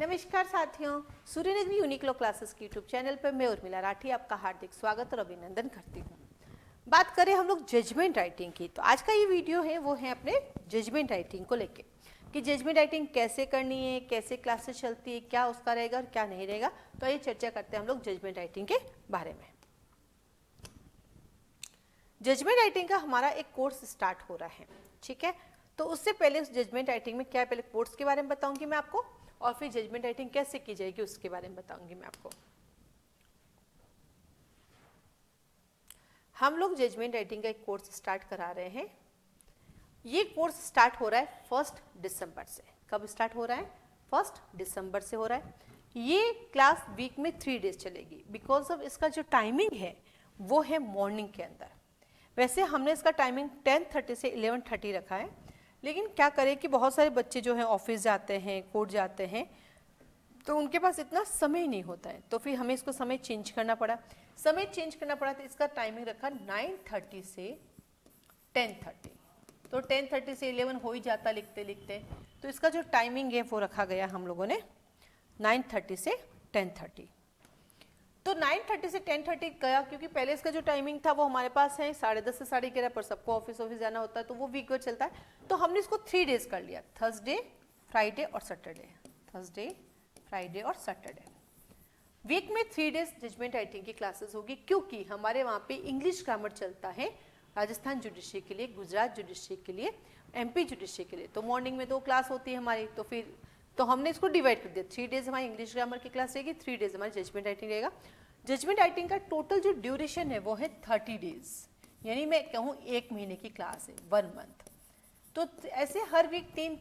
नमस्कार साथियों, Suryanagari Uniqlo classes की यूट्यूब चैनल पर मैं उर्मिला राठी आपका हार्दिक स्वागत और अभिनंदन करती हूँ। बात करें हम लोग जजमेंट राइटिंग की, तो आज का ये वीडियो है वो है अपने जजमेंट राइटिंग को लेके कि जजमेंट राइटिंग कैसे करनी है, कैसे क्लासेस चलती है, क्या उसका रहेगा और क्या नहीं रहेगा। तो ये चर्चा करते हैं हम लोग जजमेंट राइटिंग के बारे में। जजमेंट राइटिंग का हमारा एक कोर्स स्टार्ट हो रहा है, ठीक है। तो उससे पहले उस जजमेंट राइटिंग में क्या, पहले कोर्स के बारे में बताऊंगी मैं आपको और फिर जजमेंट राइटिंग कैसे की जाएगी उसके बारे में बताऊंगी मैं आपको। हम लोग जजमेंट राइटिंग का एक कोर्स स्टार्ट करा रहे हैं। ये कोर्स स्टार्ट हो रहा है 1 दिसंबर से। कब स्टार्ट हो रहा है? 1 दिसंबर से हो रहा है। ये क्लास वीक में 3 डेज चलेगी। बिकॉज ऑफ इसका जो टाइमिंग है वो है मॉर्निंग के अंदर। वैसे हमने इसका टाइमिंग 10:30 से 11:30 रखा है, लेकिन क्या करें कि बहुत सारे बच्चे जो हैं ऑफिस जाते हैं, कोर्ट जाते हैं, तो उनके पास इतना समय नहीं होता है, तो फिर हमें इसको समय चेंज करना पड़ा। तो इसका टाइमिंग रखा 9:30 से 10:30। तो 10:30 से 11 हो ही जाता लिखते लिखते, तो इसका जो टाइमिंग है वो रखा गया हम लोगों ने 9:30 से 10:30। तो 9:30 से 10:30 गया क्योंकि पहले इसका जो टाइमिंग था वो हमारे पास है 10:30 से 11:30, पर सबको ऑफिस जाना होता है तो वो वीक में चलता है। तो हमने इसको 3 डेज कर लिया, थर्सडे, फ्राइडे और सैटरडे। थर्सडे, फ्राइडे और सैटरडे। वीक में 3 डेज जजमेंट राइटिंग की क्लासेस होगी, क्योंकि हमारे वहाँ पे इंग्लिश ग्रामर चलता है राजस्थान जुडिशरी के लिए, गुजरात जुडिशरी के लिए, MP जुडिशरी के लिए। तो मॉर्निंग में 2 क्लास होती है हमारी, तो हमने इसको डिवाइड कर दिया। 3 डेज हमारी इंग्लिश ग्रामर की क्लास रहेगी, 3 डेज हमारी जजमेंट राइटिंग रहेगा। जजमेंट राइटिंग का टोटल जो ड्यूरेशन है वो है 30 डेज, यानी मैं कहूँ 1 महीने की क्लास है, 1 मंथ। तो ऐसे हर वीक 3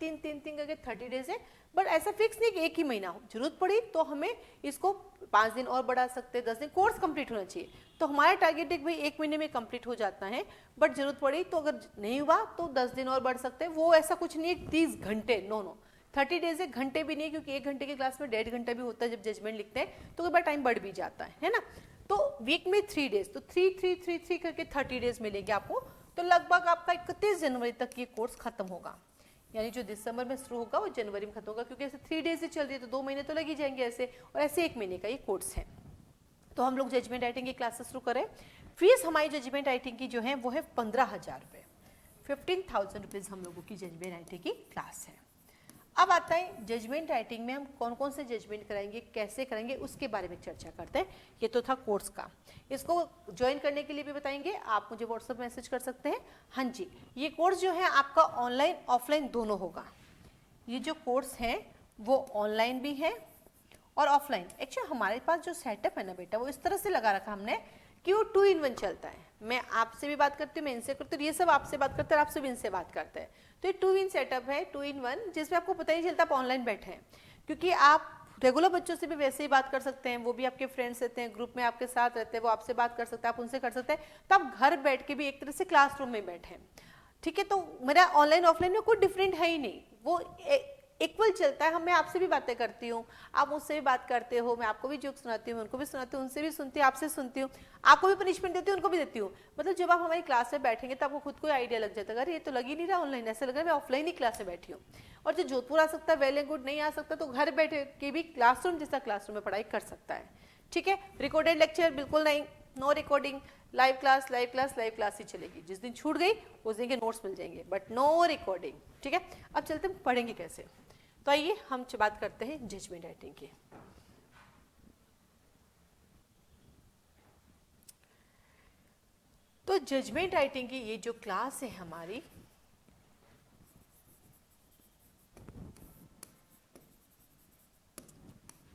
करके 30 डेज है, बट ऐसा फिक्स नहीं कि 1 ही महीना हो। जरूरत पड़ी तो हमें इसको 5 दिन और बढ़ा सकते हैं, 10 दिन। कोर्स कंप्लीट होना चाहिए। तो हमारा टारगेट है भाई 1 महीने में कंप्लीट हो जाता है, बट जरूरत पड़ी तो अगर नहीं हुआ तो 10 दिन और बढ़ सकते हैं। वो ऐसा कुछ नहीं है 30 घंटे, नो 30 डेज 1 घंटे भी नहीं, क्योंकि 1 घंटे की क्लास में 1.5 घंटा भी होता है जब जजमेंट लिखते हैं, तो कई बार टाइम बढ़ भी जाता है ना। तो वीक में 3 डेज, तो 3 करके 30 डेज मिलेंगे आपको। तो लगभग आपका 31 जनवरी तक ये कोर्स खत्म होगा, यानी जो दिसंबर में शुरू होगा वो जनवरी में खत्म होगा, क्योंकि ऐसे 3 डेज से चल रही है तो 2 महीने तो लग ही जाएंगे ऐसे, और ऐसे 1 महीने का ये कोर्स है। तो हम लोग जजमेंट राइटिंग की क्लासेस शुरू करें। फीस हमारी जजमेंट राइटिंग की जो है वो है 15,000 रुपये, 15,000 रुपीज़ हम लोगों की जजमेंट राइटिंग की क्लास है। अब आता है जजमेंट राइटिंग में हम कौन कौन से जजमेंट कराएंगे, कैसे कराएंगे, उसके बारे में चर्चा करते हैं। ये तो था कोर्स का। इसको ज्वाइन करने के लिए भी बताएंगे, आप मुझे व्हाट्सएप मैसेज कर सकते हैं। हाँ जी, ये कोर्स जो है आपका ऑनलाइन ऑफलाइन दोनों होगा। ये जो कोर्स है वो ऑनलाइन भी है और ऑफलाइन। एक्चुअली हमारे पास जो सेटअप है ना बेटा, वो इस तरह से लगा रखा हमने कि वो 2 in 1 चलता है। मैं आपसे भी बात करती हूँ, मैं इनसे करती हूँ, ये सब आपसे बात करते हैं, आपसे भी इनसे बात करते हैं। तो ये 2 in सेटअप है, 2 in 1, जिसमें आपको पता ही चलता आप ऑनलाइन बैठे हैं, क्योंकि आप रेगुलर बच्चों से भी वैसे ही बात कर सकते हैं, वो भी आपके फ्रेंड्स रहते हैं, ग्रुप में आपके साथ रहते हैं, वो आपसे बात कर सकते हैं, आप उनसे कर सकते हैं। तो आप घर बैठ के भी एक तरह से क्लासरूम में बैठे हैं, ठीक है। तो मेरा ऑनलाइन ऑफलाइन में कोई डिफरेंट है ही नहीं, वो इक्वल चलता है। मैं आपसे भी बातें करती हूँ, आप मुझसे भी बात करते हो, मैं आपको भी जोक सुनाती हूँ, उनको भी सुनाती हूँ, उनसे भी सुनती हूँ, आपसे सुनती हूँ, आपको भी पनिशमेंट देती हूँ, उनको भी देती हूँ। मतलब जब आप हमारी क्लास में बैठेंगे तो आपको खुद को आइडिया लग जाता है, अरे ये तो लग ही नहीं रहा ऑनलाइन, ऐसा लग रहा है मैं ऑफलाइन ही क्लास में बैठी हूँ। और जो जोधपुर आ सकता है वेल एंड गुड, नहीं आ सकता तो घर बैठे के भी क्लासरूम जैसा क्लासरूम में पढ़ाई कर सकता है, ठीक है। रिकॉर्डेड लेक्चर बिल्कुल नहीं, नो रिकॉर्डिंग, लाइव क्लास ही चलेगी। जिस दिन छूट गई उस दिन के नोट्स मिल जाएंगे, बट नो रिकॉर्डिंग, ठीक है। अब चलते हैं पढ़ेंगे कैसे। तो आइए हम बात करते हैं जजमेंट राइटिंग की। तो जजमेंट राइटिंग की ये जो क्लास है हमारी,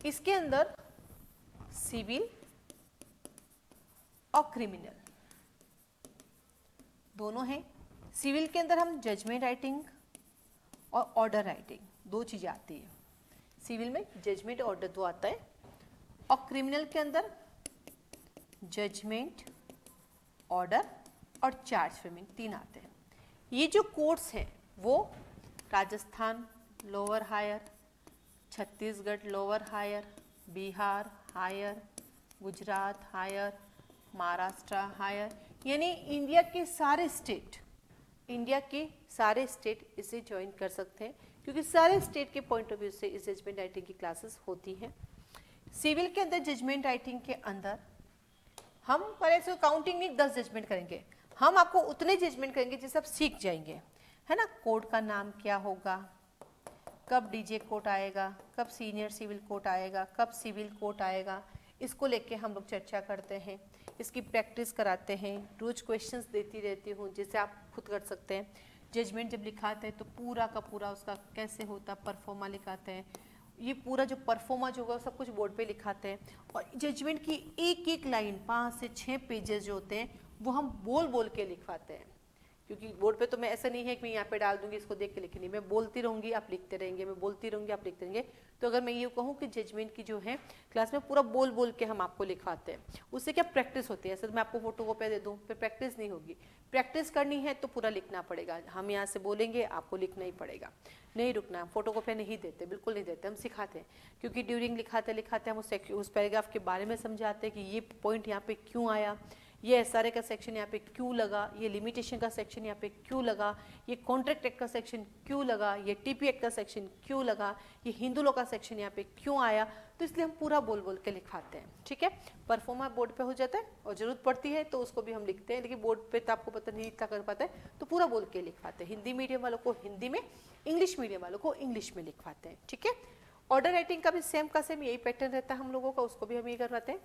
इसके अंदर सिविल और क्रिमिनल दोनों हैं। सिविल के अंदर हम जजमेंट राइटिंग और ऑर्डर राइटिंग 2 चीजें आती है। सिविल में जजमेंट ऑर्डर 2 आता है, और क्रिमिनल के अंदर जजमेंट ऑर्डर और चार्ज फ्रेमिंग 3 आते हैं। ये जो कोर्स है वो Rajasthan lower higher, Chhattisgarh lower higher, Bihar higher, Gujarat higher, Maharashtra higher, यानी इंडिया के सारे स्टेट इंडिया के सारे स्टेट इसे ज्वाइन कर सकते हैं, क्योंकि सारे स्टेट के पॉइंट ऑफ व्यू से इस जजमेंट राइटिंग की क्लासेस होती हैं। सिविल के अंदर जजमेंट राइटिंग के अंदर हम पर ऐसे काउंटिंग नहीं 10 जजमेंट करेंगे, हम आपको उतने जजमेंट करेंगे जिसे आप सीख जाएंगे, है ना। कोर्ट का नाम क्या होगा, कब डीजे कोर्ट आएगा, कब सीनियर सिविल कोर्ट आएगा, कब सिविल कोर्ट आएगा, इसको लेके हम लोग चर्चा करते हैं, इसकी प्रैक्टिस कराते हैं, रोज क्वेश्चंस देती रहती हूँ जिसे आप खुद कर सकते हैं। जजमेंट जब लिखाते हैं तो पूरा का पूरा उसका कैसे होता परफॉर्मा लिखाते हैं, ये पूरा जो परफॉर्मा जो होगा सब कुछ बोर्ड पे लिखाते हैं। और जजमेंट की एक एक लाइन 5 से 6 पेजेस जो होते हैं वो हम बोल बोल के लिखवाते हैं, क्योंकि बोर्ड पे तो मैं ऐसा नहीं है कि मैं यहाँ पे डाल दूंगी इसको देख के लिखनी, मैं बोलती रहूंगी आप लिखते रहेंगे, मैं बोलती रहूंगी आप लिखते रहेंगे। तो अगर मैं ये कहूँ कि जजमेंट की जो है क्लास में पूरा बोल बोल के हम आपको लिखवाते हैं, उससे क्या प्रैक्टिस होती है। ऐसे मैं आपको फोटो कॉपी दे दूँ फिर प्रैक्टिस नहीं होगी, प्रैक्टिस करनी है तो पूरा लिखना पड़ेगा। हम यहाँ से बोलेंगे आपको लिखना ही पड़ेगा, नहीं रुकना। फोटो कॉपी नहीं देते, बिल्कुल नहीं देते, हम सिखाते हैं, क्योंकि ड्यूरिंग लिखाते लिखाते हम उस पैराग्राफ के बारे में समझाते हैं कि ये पॉइंट यहाँ पे क्यों आया, ये एसआरए का सेक्शन यहाँ पे क्यों लगा, ये लिमिटेशन का सेक्शन यहाँ पे क्यों लगा, ये कॉन्ट्रैक्ट एक्ट का सेक्शन क्यों लगा, ये टीपी एक्ट का सेक्शन क्यों लगा, ये हिंदू लॉ का सेक्शन यहाँ पे क्यों आया। तो इसलिए हम पूरा बोल बोल के लिखवाते हैं, ठीक है। परफॉर्मा बोर्ड पे हो जाता है और जरूरत पड़ती है तो उसको भी हम लिखते हैं, लेकिन बोर्ड पे तो आपको पता नहीं इतना कर पाता है, तो पूरा बोल के लिखवाते हैं। हिंदी मीडियम वालों को हिंदी में, इंग्लिश मीडियम वालों को इंग्लिश में लिखवाते हैं, ठीक है। ऑर्डर राइटिंग का भी सेम का सेम यही पैटर्न रहता है हम लोगों का, उसको भी हम ये करवाते हैं,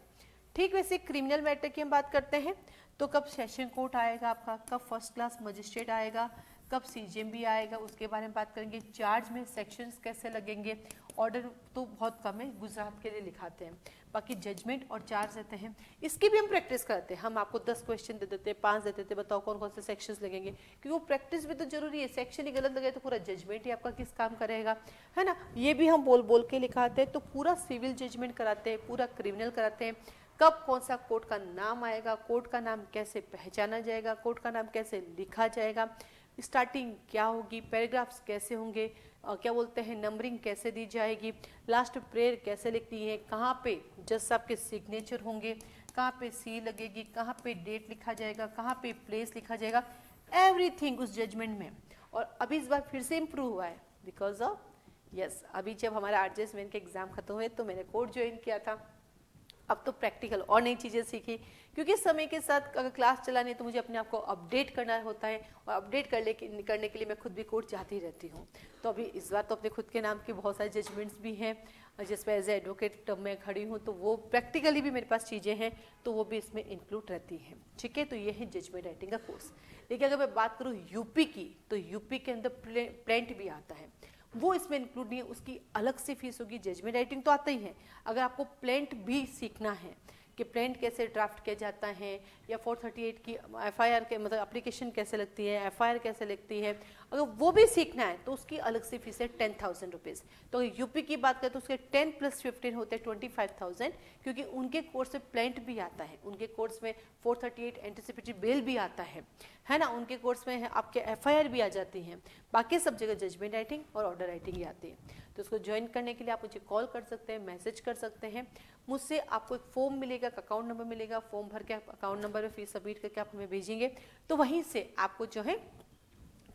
ठीक। वैसे क्रिमिनल मैटर की हम बात करते हैं तो कब सेशन कोर्ट आएगा आपका, कब फर्स्ट क्लास मजिस्ट्रेट आएगा, कब सीजेएमबी आएगा, उसके बारे में बात करेंगे। चार्ज में सेक्शंस कैसे लगेंगे, ऑर्डर तो बहुत कम है, गुजरात के लिए लिखाते हैं, बाकी जजमेंट और चार्ज रहते हैं, इसकी भी हम प्रैक्टिस करते हैं। हम आपको 10 क्वेश्चन दे देते हैं, 5 दे देते हैं, बताओ कौन कौन से सेक्शंस लगेंगे, क्योंकि वो प्रैक्टिस भी तो जरूरी है। सेक्शन ही गलत लगे तो पूरा जजमेंट ही आपका किस काम करेगा, है ना। ये भी हम बोल बोल के लिखाते हैं। तो पूरा सिविल जजमेंट कराते हैं, पूरा क्रिमिनल कराते हैं, कब कौन सा कोर्ट का नाम आएगा, कोर्ट का नाम कैसे पहचाना जाएगा, कोर्ट का नाम कैसे लिखा जाएगा, स्टार्टिंग क्या होगी, पैराग्राफ्स कैसे होंगे, क्या बोलते हैं नंबरिंग कैसे दी जाएगी, लास्ट प्रेयर कैसे लिखनी है, कहाँ पे जज साहब के सिग्नेचर होंगे, कहाँ पे सी लगेगी, कहाँ पे डेट लिखा जाएगा, कहाँ पे प्लेस लिखा जाएगा, एवरीथिंग उस जजमेंट में। और अभी इस बार फिर से इम्प्रूव हुआ है बिकॉज ऑफ यस, अभी जब हमारा RJS के एग्जाम खत्म हुए तो मैंने कोर्स ज्वाइन किया था, अब तो प्रैक्टिकल और नई चीज़ें सीखी, क्योंकि समय के साथ अगर क्लास चलानी है तो मुझे अपने आप को अपडेट करना होता है, और अपडेट करने के लिए मैं खुद भी कोर्ट जाती रहती हूँ। तो अभी इस बार तो अपने खुद के नाम के बहुत सारे जजमेंट्स भी हैं, जिसमें एज ए एडवोकेट मैं खड़ी हूँ, तो वो प्रैक्टिकली भी मेरे पास चीज़ें हैं तो वो भी इसमें इंक्लूड रहती हैं, ठीक है। तो ये है जजमेंट राइटिंग का कोर्स। लेकिन अगर मैं बात करूँ यूपी की, तो यूपी के अंदर प्लेंट भी आता है, वो इसमें इंक्लूड नहीं है, उसकी अलग से फीस होगी। जजमेंट राइटिंग तो आता ही है, अगर आपको प्लेंट भी सीखना है कि प्लेंट कैसे ड्राफ्ट किया जाता है, या 438 की FIR के मतलब एप्लीकेशन कैसे लगती है, FIR कैसे लगती है, अगर वो भी सीखना है तो उसकी अलग से फीस है 10,000 रुपीज़। तो अगर यूपी की बात करें तो उसके 10 + 15 होते हैं 25,000, क्योंकि उनके कोर्स में प्लेंट भी आता है, उनके कोर्स में 438 एंटिसिपेटरी बेल भी आता है ना, उनके कोर्स में आपके FIR भी आ जाती हैं। बाकी सब जगह जजमेंट राइटिंग और ऑर्डर राइटिंग ही आती है। तो उसको ज्वाइन करने के लिए आप मुझे कॉल कर सकते हैं, मैसेज कर सकते हैं। मुझसे आपको एक फॉर्म मिलेगा, अकाउंट नंबर मिलेगा, फॉर्म भर के अकाउंट नंबर में फीस सबमिट करके आप हमें भेजेंगे, तो वहीं से आपको जो है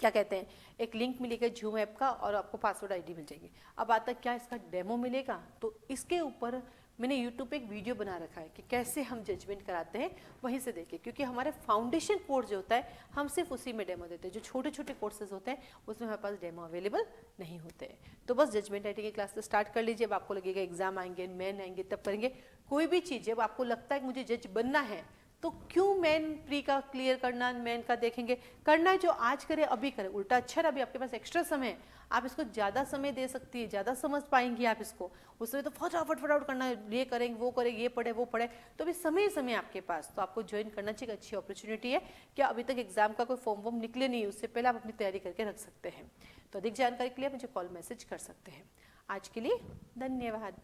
क्या कहते हैं एक लिंक मिलेगा जूम ऐप का, और आपको पासवर्ड ID मिल जाएगी। अब आता क्या इसका डेमो मिलेगा, तो इसके ऊपर मैंने YouTube पे एक वीडियो बना रखा है कि कैसे हम जजमेंट कराते हैं, वहीं से देखिए, क्योंकि हमारे फाउंडेशन कोर्स जो होता है हम सिर्फ उसी में डेमो देते हैं, जो छोटे छोटे कोर्सेज होते हैं उसमें हमारे पास डेमो अवेलेबल नहीं होते हैं। तो बस जजमेंट राइटिंग की क्लास स्टार्ट कर लीजिए। अब आपको लगेगा एग्जाम आएंगे, मेन आएंगे, तब करेंगे। कोई भी चीज़ जब आपको लगता है कि मुझे जज बनना है, तो क्यों मेन प्री का क्लियर करना, मेन का देखेंगे, करना है जो आज करे अभी करें। उल्टा अच्छा अभी आपके पास एक्स्ट्रा समय है, आप इसको ज़्यादा समय दे सकती है, ज़्यादा समझ पाएंगी आप इसको। उसमें तो फटाफट करना है, ये करेंगे वो करेंगे, ये पढ़े वो पढ़े, तो अभी समय आपके पास, तो आपको ज्वाइन करना चाहिए। अच्छी अपॉर्चुनिटी है। क्या अभी तक एग्जाम का कोई फॉर्म वॉर्म निकले नहीं, उससे पहले आप अपनी तैयारी करके रख सकते हैं। तो अधिक जानकारी के लिए मुझे कॉल मैसेज कर सकते हैं। आज के लिए धन्यवाद।